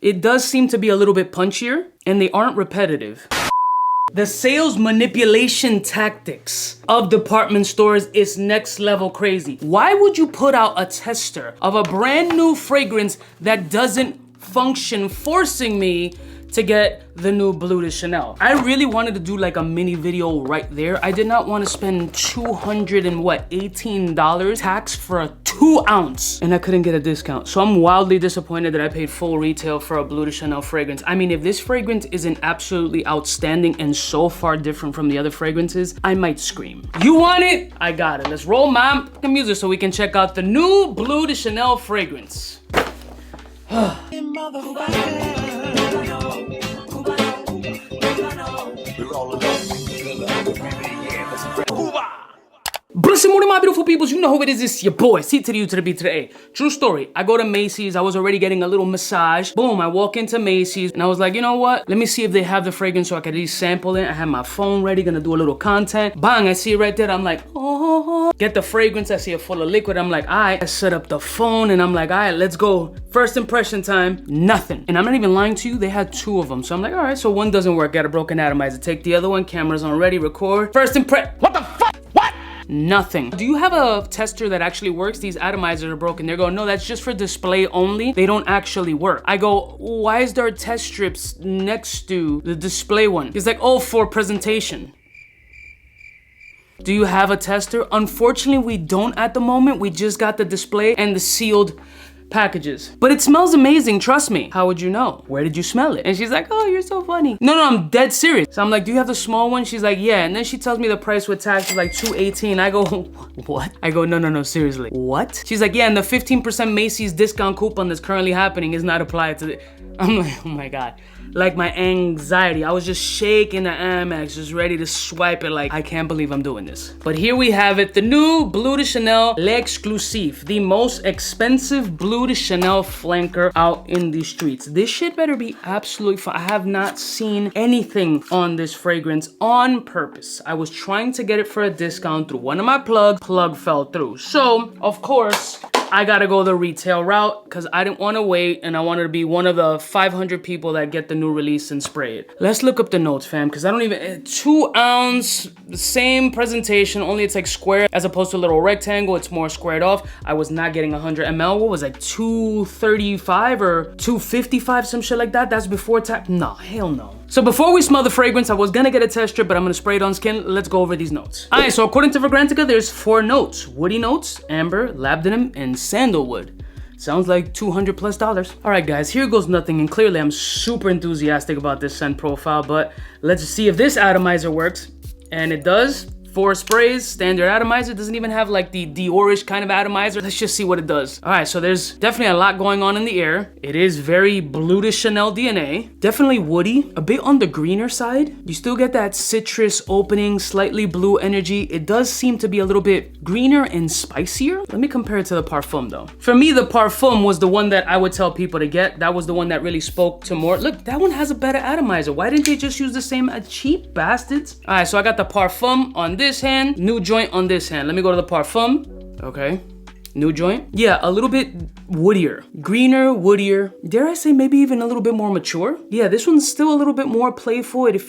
It does seem to be a little bit punchier, and they aren't repetitive. The sales manipulation tactics of department stores is next level crazy. Why would you put out a tester of a brand new fragrance that doesn't function, forcing me to get the new Bleu de Chanel? I really wanted to do like a mini video right there. I did not want to spend $218 tax for a 2-ounce, and I couldn't get a discount. So I'm wildly disappointed that I paid full retail for a Bleu de Chanel fragrance. I mean, if this fragrance isn't absolutely outstanding and so far different from the other fragrances, I might scream. You want it? I got it. Let's roll my music so we can check out the new Bleu de Chanel fragrance. Blessed morning, my beautiful peoples. You know who it is. It's your boy, C to the U to the B to the A. True story. I go to Macy's. I was already getting a little massage. Boom, I walk into Macy's and I was like, you know what? Let me see if they have the fragrance so I could at least sample it. I had my phone ready, gonna do a little content. Bang, I see it right there. I'm like, oh. Get the fragrance. I see it full of liquid. I'm like, all right. I set up the phone and I'm like, all right, let's go. First impression time, nothing. And I'm not even lying to you. They had 2 of them. So I'm like, all right, so one doesn't work. Got a broken atomizer. Take the other one. Cameras on ready. Record. First impression. What the fuck? What? Nothing. Do you have a tester that actually works? These atomizers are broken. They're going, no, that's just for display only. They don't actually work. I go, why is there test strips next to the display one? He's like, oh, for presentation. Do you have a tester? Unfortunately, we don't at the moment. We just got the display and the sealed packages. But it smells amazing, trust me. How would you know? Where did you smell it? And she's like, oh, you're so funny. No, I'm dead serious. So I'm like, do you have the small one? She's like, yeah. And then she tells me the price with tax is like $218. I go, what? I go, no, seriously. What? She's like, yeah, and the 15% Macy's discount coupon that's currently happening is not applied to the... I'm like, oh my God. Like my anxiety, I was just shaking the Amex, just ready to swipe it like, I can't believe I'm doing this. But here we have it, the new Bleu de Chanel L-Exclusif, the most expensive Bleu de Chanel flanker out in the streets. This shit better be absolutely fine. I have not seen anything on this fragrance on purpose. I was trying to get it for a discount through one of my plugs, plug fell through. So, of course, I gotta go the retail route because I didn't want to wait and I wanted to be one of the 500 people that get the new release and spray it. Let's look up the notes, fam, because I don't even... 2 ounce, the same presentation, only it's like square as opposed to a little rectangle. It's more squared off. I was not getting 100 ml. What was it, 235 or 255, some shit like that? That's before tax? No, hell no. So before we smell the fragrance, I was gonna get a test strip, but I'm gonna spray it on skin. Let's go over these notes. All right, so according to Fragrantica, there's 4 notes. Woody notes, amber, labdanum, and sandalwood. Sounds like $200+. All right, guys, here goes nothing. And clearly, I'm super enthusiastic about this scent profile, but let's see if this atomizer works. And it does. 4 sprays, standard atomizer. Doesn't even have like the Dior-ish kind of atomizer. Let's just see what it does. All right, so there's definitely a lot going on in the air. It is very Bleu de Chanel DNA. Definitely woody, a bit on the greener side. You still get that citrus opening, slightly blue energy. It does seem to be a little bit greener and spicier. Let me compare it to the Parfum though. For me, the Parfum was the one that I would tell people to get. That was the one that really spoke to more. Look, that one has a better atomizer. Why didn't they just use the same cheap bastards? All right, so I got the Parfum on this hand, new joint on this hand. Let me go to the Parfum. Okay, new joint. Yeah, a little bit woodier, greener, woodier. Dare I say maybe even a little bit more mature? Yeah, this one's still a little bit more playful. It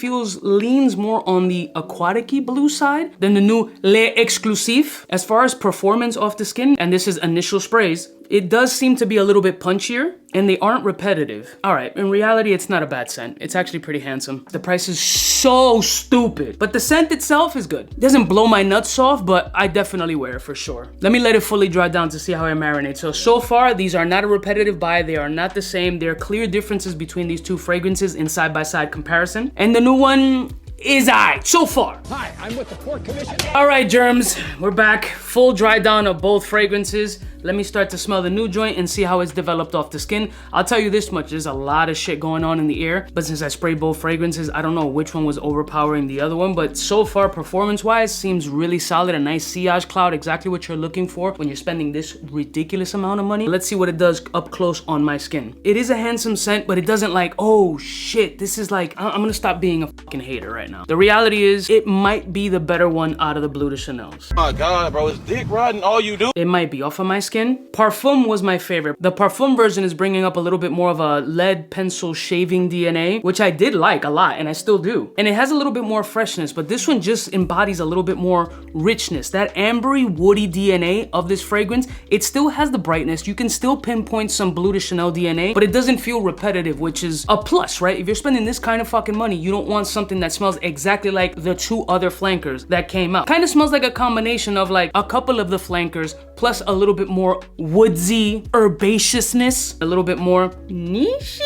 leans more on the aquatic-y blue side than the new L-Exclusif. As far as performance off the skin, and this is initial sprays, it does seem to be a little bit punchier, and they aren't repetitive. All right, in reality, it's not a bad scent. It's actually pretty handsome. The price is so stupid, but the scent itself is good. It doesn't blow my nuts off, but I definitely wear it for sure. Let me let it fully dry down to see how it marinates. So far, these are not a repetitive buy. They are not the same. There are clear differences between these 2 fragrances in side-by-side comparison. And the new one is so far. Hi, I'm with the Port Commission. All right, germs, we're back. Full dry down of both fragrances. Let me start to smell the new joint and see how it's developed off the skin. I'll tell you this much, there's a lot of shit going on in the air, but since I sprayed both fragrances, I don't know which one was overpowering the other one, but so far, performance-wise, seems really solid. A nice sillage cloud, exactly what you're looking for when you're spending this ridiculous amount of money. Let's see what it does up close on my skin. It is a handsome scent, but it doesn't like, oh shit, this is like, I'm gonna stop being a fucking hater right now. The reality is, it might be the better one out of the Bleu de Chanels. Oh my God, bro, it's dick riding all you do. It might be. Off of my skin, skin. Parfum was my favorite. The Parfum version is bringing up a little bit more of a lead pencil shaving DNA, which I did like a lot, and I still do. And it has a little bit more freshness, but this one just embodies a little bit more richness. That ambery, woody DNA of this fragrance, it still has the brightness. You can still pinpoint some Bleu de Chanel DNA, but it doesn't feel repetitive, which is a plus, right? If you're spending this kind of fucking money, you don't want something that smells exactly like the 2 other flankers that came out. Kind of smells like a combination of like a couple of the flankers plus a little bit more woodsy herbaceousness, a little bit more niche.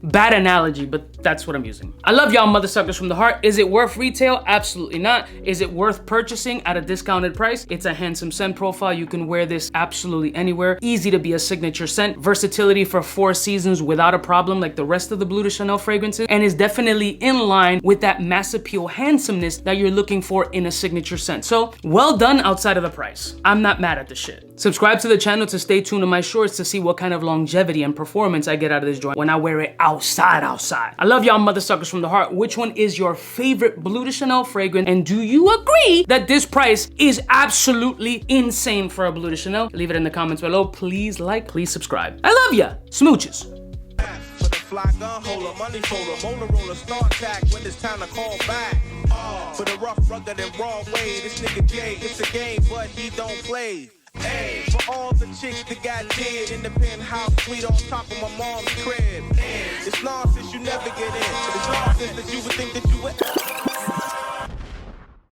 Bad analogy, but that's what I'm using. I love y'all mother suckers from the heart. Is it worth retail? Absolutely not. Is it worth purchasing at a discounted price? It's a handsome scent profile. You can wear this absolutely anywhere. Easy to be a signature scent. Versatility for 4 seasons without a problem like the rest of the Bleu de Chanel fragrances, and is definitely in line with that mass appeal handsomeness that you're looking for in a signature scent. So well done outside of the price. I'm not mad at the shit. Subscribe to the channel to stay tuned to my shorts to see what kind of longevity and performance I get out of this joint when I wear it outside. I love y'all mother suckers from the heart. Which one is your favorite Bleu de Chanel fragrance? And do you agree that this price is absolutely insane for a Bleu de Chanel? Leave it in the comments below. Please like, please subscribe. I love ya. Smooches. Fly gun holder, money folder, motor roller, start tack when it's time to call back. For the rough, rugged, and raw way, this nigga Jay, it's a game, but he don't play. Hey, for all the chicks that got dead in the penthouse suite on top of my mom's crib. It's nonsense you never get in. It's nonsense that you would think that you would.